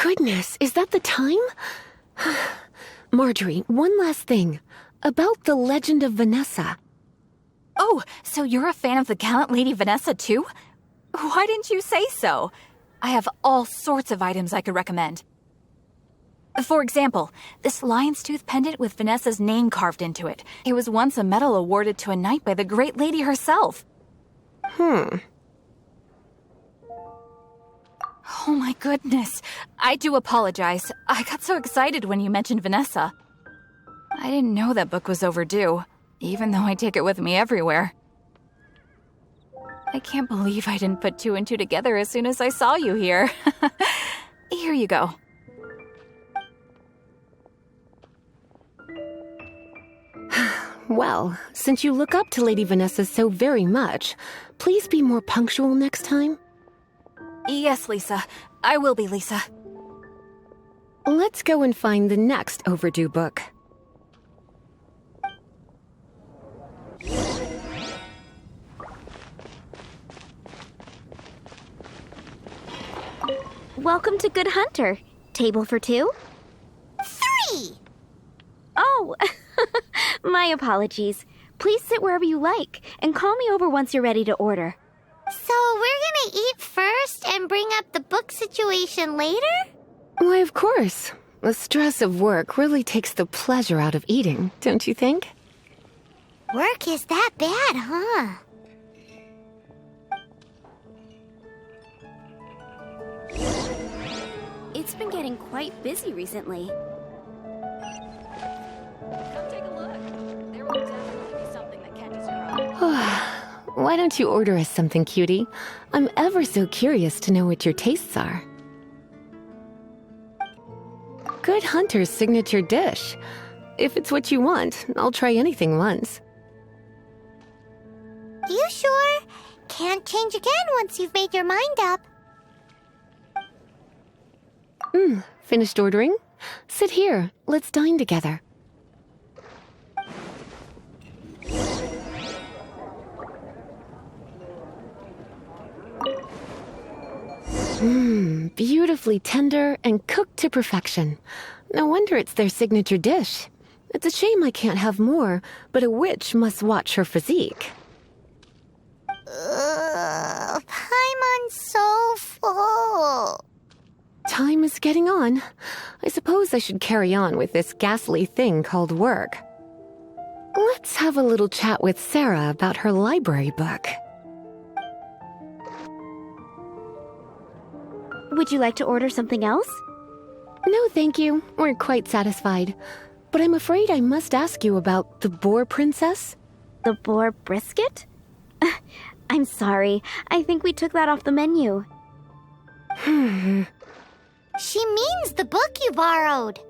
goodness, is that the time? Marjorie, one last thing. About the legend of Vanessa. Oh, so you're a fan of the gallant Lady Vanessa too? Why didn't you say so? I have all sorts of items I could recommend. For example, this lion's tooth pendant with Vanessa's name carved into it. It was once a medal awarded to a knight by the great lady herself. Oh my goodness. I do apologize. I got so excited when you mentioned Vanessa. I didn't know that book was overdue, even though I take it with me everywhere. I can't believe I didn't put two and two together as soon as I saw you here. Here you go. Well, since you look up to Lady Vanessa so very much, please be more punctual next time. Yes, Lisa. I will be, Lisa. Let's go and find the next overdue book. Welcome to Good Hunter. Table for two? 3! Oh, my apologies. Please sit wherever you like, and call me over once you're ready to order. So we're gonna eat first and bring up the book situation later? Why, of course. The stress of work really takes the pleasure out of eating, don't you think? Work is that bad, huh? It's been getting quite busy recently. Come take a look. There will definitely be something that catches your eye. Why don't you order us something, cutie? I'm ever so curious to know what your tastes are. Good Hunter's signature dish. If it's what you want, I'll try anything once. You sure? Can't change again once you've made your mind up. Finished ordering? Sit here. Let's dine together. Beautifully tender and cooked to perfection. No wonder it's their signature dish. It's a shame I can't have more, but a witch must watch her physique. Paimon's so full. Time is getting on. I suppose I should carry on with this ghastly thing called work. Let's have a little chat with Sarah about her library book. Would you like to order something else? No, thank you. We're quite satisfied. But I'm afraid I must ask you about the boar princess. The boar brisket? I'm sorry. I think we took that off the menu. She means the book you borrowed.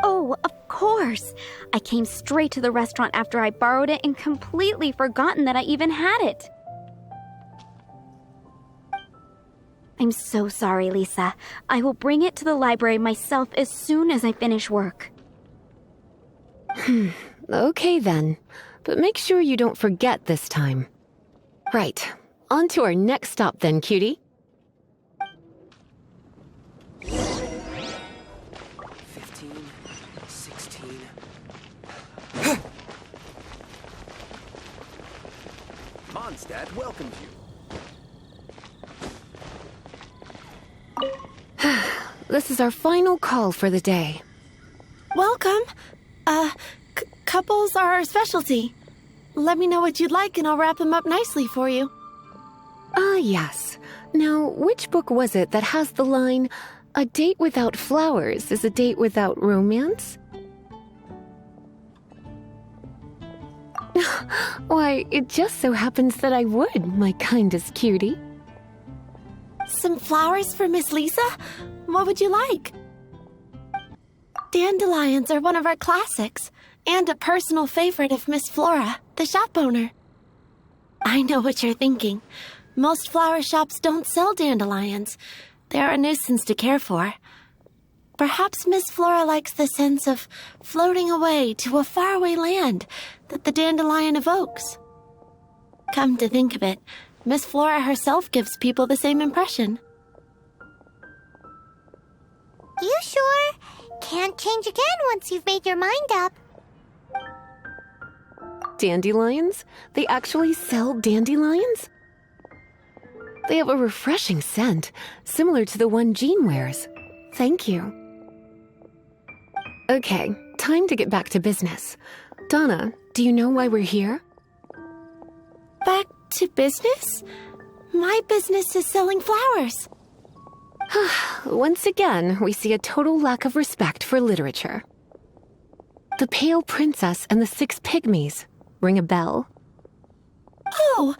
Oh, of course. I came straight to the restaurant after I borrowed it and completely forgotten that I even had it. I'm so sorry, Lisa. I will bring it to the library myself as soon as I finish work. Okay then. But make sure you don't forget this time. Right. On to our next stop then, cutie. 15, 16. Mondstadt welcomes you. This is our final call for the day. Welcome. Couples are our specialty. Let me know what you'd like and I'll wrap them up nicely for you. Yes. Now, which book was it that has the line, "A date without flowers is a date without romance"? Why, it just so happens that I would, my kindest cutie. Some flowers for Miss Lisa? What would you like? Dandelions are one of our classics, and a personal favorite of Miss Flora, the shop owner. I know what you're thinking. Most flower shops don't sell dandelions. They're a nuisance to care for. Perhaps Miss Flora likes the sense of floating away to a faraway land that the dandelion evokes. Come to think of it, Miss Flora herself gives people the same impression. You sure? Can't change again once you've made your mind up. Dandelions? They actually sell dandelions? They have a refreshing scent, similar to the one Jean wears. Thank you. Okay, time to get back to business. Donna, do you know why we're here? Back to business? My business is selling flowers. Once again, we see a total lack of respect for literature. The Pale Princess and the Six Pygmies. Ring a bell? Oh,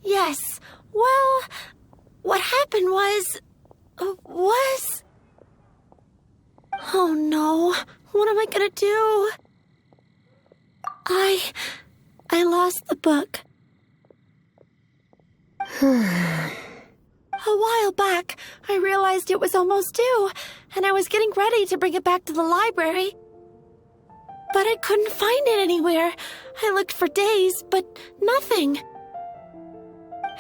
yes. Well, what happened was... Oh no, what am I gonna do? I lost the book. A while back, I realized it was almost due, and I was getting ready to bring it back to the library. But I couldn't find it anywhere. I looked for days, but nothing.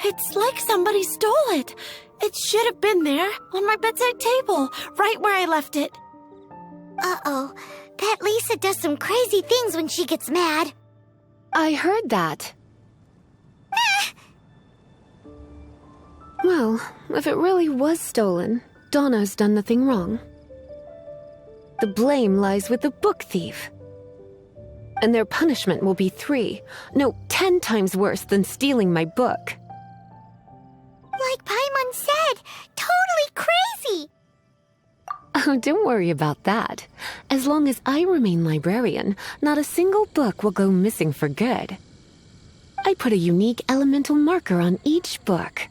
It's like somebody stole it. It should have been there, on my bedside table, right where I left it. Uh-oh. That Lisa does some crazy things when she gets mad. I heard that. Well, if it really was stolen, Donna's done nothing wrong. The blame lies with the book thief. And their punishment will be 10 times worse than stealing my book. Like Paimon said, totally crazy. Oh, don't worry about that. As long as I remain librarian, not a single book will go missing for good. I put a unique elemental marker on each book.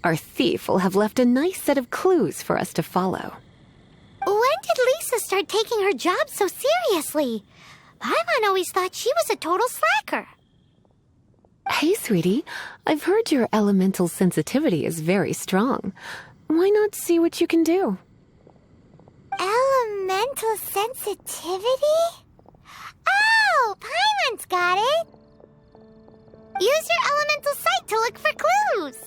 Our thief will have left a nice set of clues for us to follow. When did Lisa start taking her job so seriously? Paimon always thought she was a total slacker. Hey, sweetie, I've heard your elemental sensitivity is very strong. Why not see what you can do? Elemental sensitivity? Oh, Paimon's got it. Use your elemental sight to look for clues.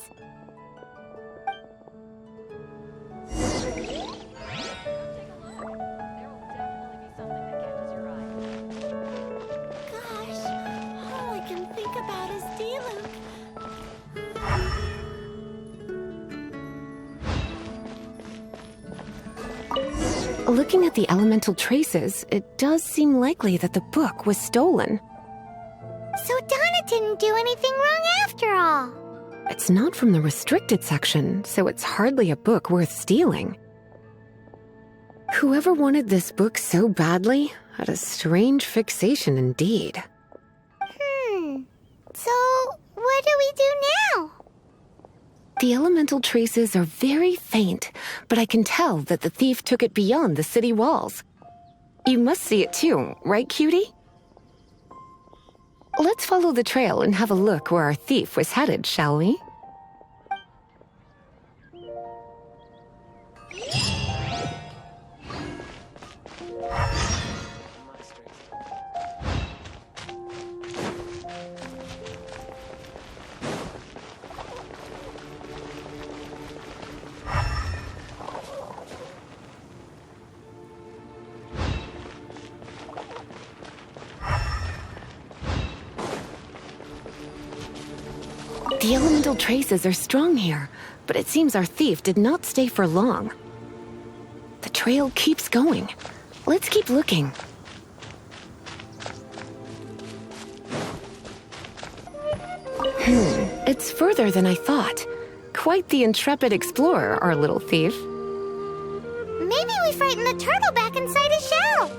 Gosh, all I can think about is D-Luke. Looking at the elemental traces, it does seem likely that the book was stolen. So Donna didn't do anything wrong after all. It's not from the restricted section, so it's hardly a book worth stealing. Whoever wanted this book so badly had a strange fixation indeed. So what do we do now? The elemental traces are very faint, but I can tell that the thief took it beyond the city walls. You must see it too, right, cutie? Let's follow the trail and have a look where our thief was headed, shall we? The elemental traces are strong here, but it seems our thief did not stay for long. The trail keeps going. Let's keep looking. It's further than I thought. Quite the intrepid explorer, our little thief. Maybe we frightened the turtle back inside his shell.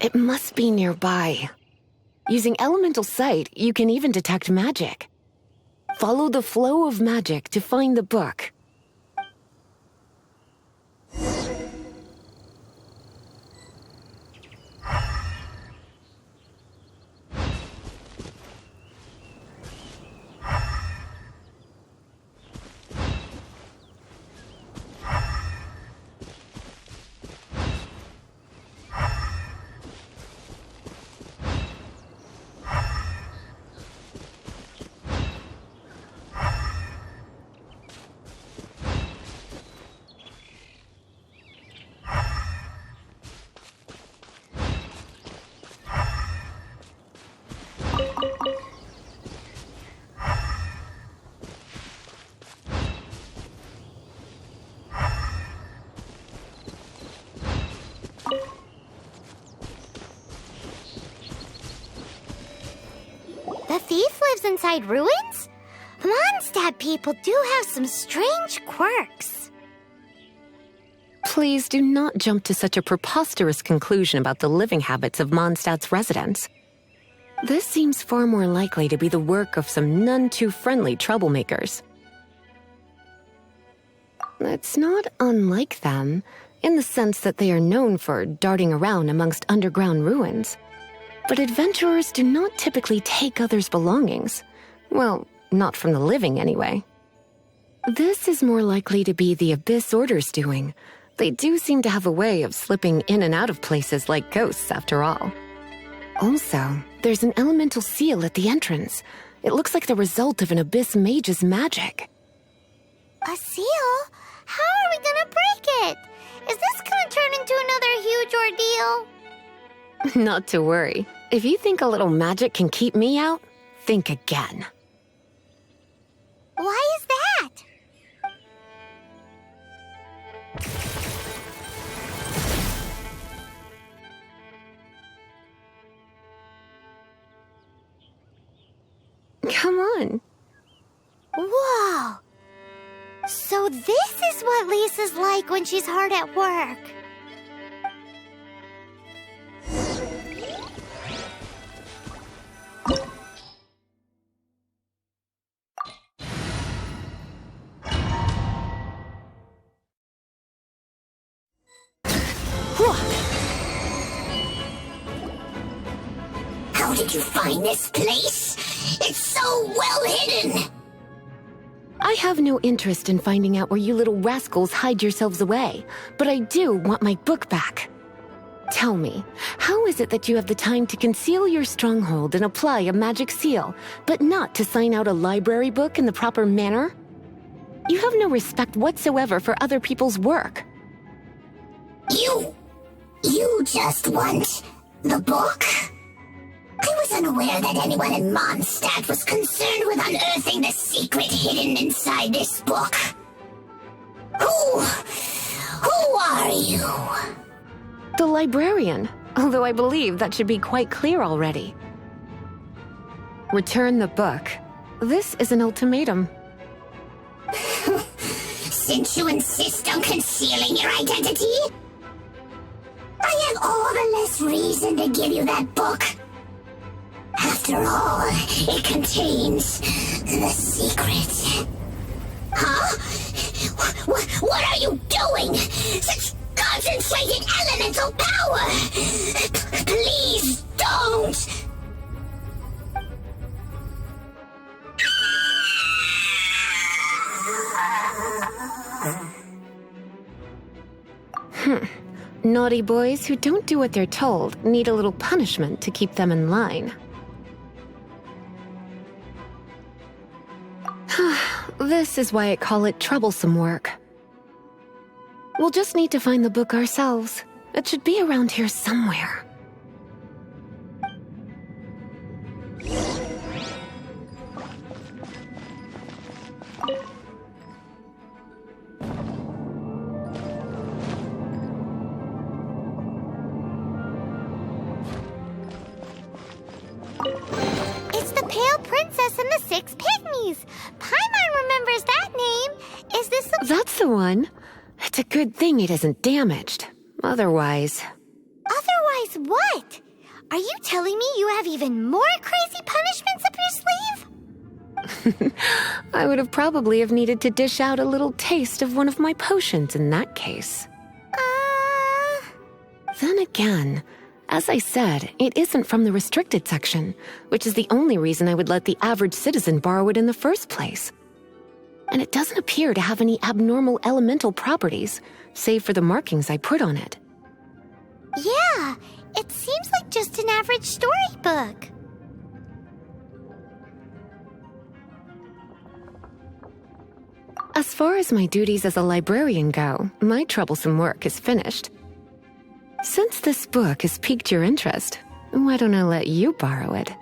It must be nearby. Using elemental sight, you can even detect magic. Follow the flow of magic to find the book. The thief lives inside ruins? Mondstadt people do have some strange quirks. Please do not jump to such a preposterous conclusion about the living habits of Mondstadt's residents. This seems far more likely to be the work of some none-too-friendly troublemakers. It's not unlike them, in the sense that they are known for darting around amongst underground ruins. But adventurers do not typically take others' belongings. Well, not from the living, anyway. This is more likely to be the Abyss Order's doing. They do seem to have a way of slipping in and out of places like ghosts, after all. Also, there's an elemental seal at the entrance. It looks like the result of an Abyss mage's magic. A seal? How are we gonna break it? Is this gonna turn into another huge ordeal? Not to worry. If you think a little magic can keep me out, think again. Why is that? Come on. Whoa! So this is what Lisa's like when she's hard at work. How did you find this place? It's so well hidden! I have no interest in finding out where you little rascals hide yourselves away, but I do want my book back. Tell me, how is it that you have the time to conceal your stronghold and apply a magic seal, but not to sign out a library book in the proper manner? You have no respect whatsoever for other people's work. You just want the book? I was unaware that anyone in Mondstadt was concerned with unearthing the secret hidden inside this book. Who are you? The librarian, although I believe that should be quite clear already. Return the book. This is an ultimatum. Since you insist on concealing your identity, I have all the less reason to give you that book. After all, it contains the secret. Huh? What are you doing? Such concentrated elemental power! Please don't! Naughty boys who don't do what they're told need a little punishment to keep them in line. This is why I call it troublesome work. We'll just need to find the book ourselves. It should be around here somewhere. It's the Pale Princess and the Six Pygmies. Paimon remembers that name. Is this the... That's the one. It's a good thing it isn't damaged. Otherwise... Otherwise Guess what? Are you telling me you have even more crazy punishments up your sleeve? I would have probably have needed to dish out a little taste of one of my potions in that case. Then again, as I said, it isn't from the restricted section, which is the only reason I would let the average citizen borrow it in the first place. And it doesn't appear to have any abnormal elemental properties, save for the markings I put on it. Yeah, it seems like just an average storybook. As far as my duties as a librarian go, my troublesome work is finished. Since this book has piqued your interest, why don't I let you borrow it?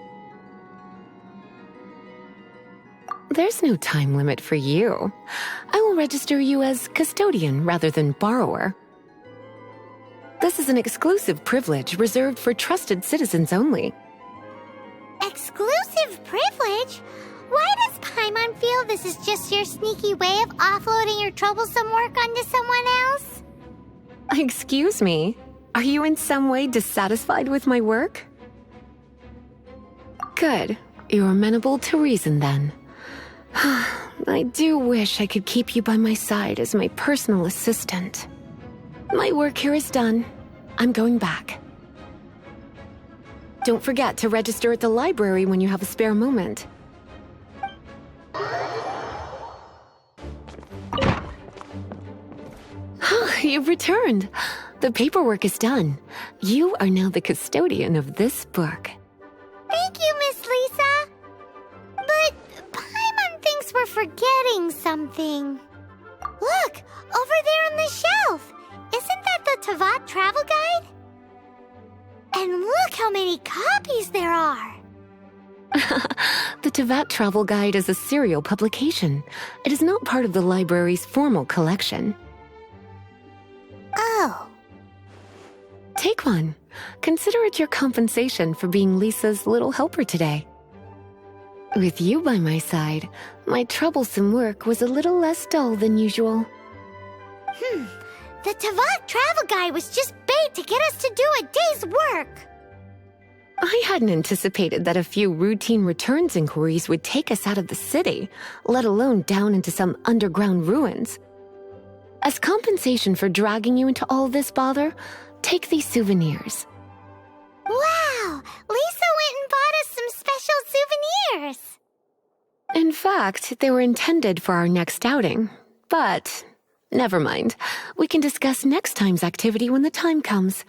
There's no time limit for you. I will register you as custodian rather than borrower. This is an exclusive privilege reserved for trusted citizens only. Exclusive privilege? Why does Paimon feel this is just your sneaky way of offloading your troublesome work onto someone else? Excuse me, are you in some way dissatisfied with my work? Good, you're amenable to reason then. I do wish I could keep you by my side as my personal assistant. My work here is done. I'm going back. Don't forget to register at the library when you have a spare moment. You've returned. The paperwork is done. You are now the custodian of this book. Thank you, Miss Lisa. But Paimon thinks we're forgetting something. Look, over there on the shelf. Isn't that the Tavat travel guide? And look how many copies there are. The Tavat Travel Guide is a serial publication. It is not part of the library's formal collection. Oh. Take one. Consider it your compensation for being Lisa's little helper today. With you by my side, my troublesome work was a little less dull than usual. The Tavat travel guide was just bait to get us to do a day's work. I hadn't anticipated that a few routine returns inquiries would take us out of the city, let alone down into some underground ruins. As compensation for dragging you into all this bother, take these souvenirs. Wow! Lisa went and bought us some special souvenirs. In fact, they were intended for our next outing, but never mind. We can discuss next time's activity when the time comes.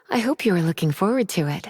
I hope you are looking forward to it.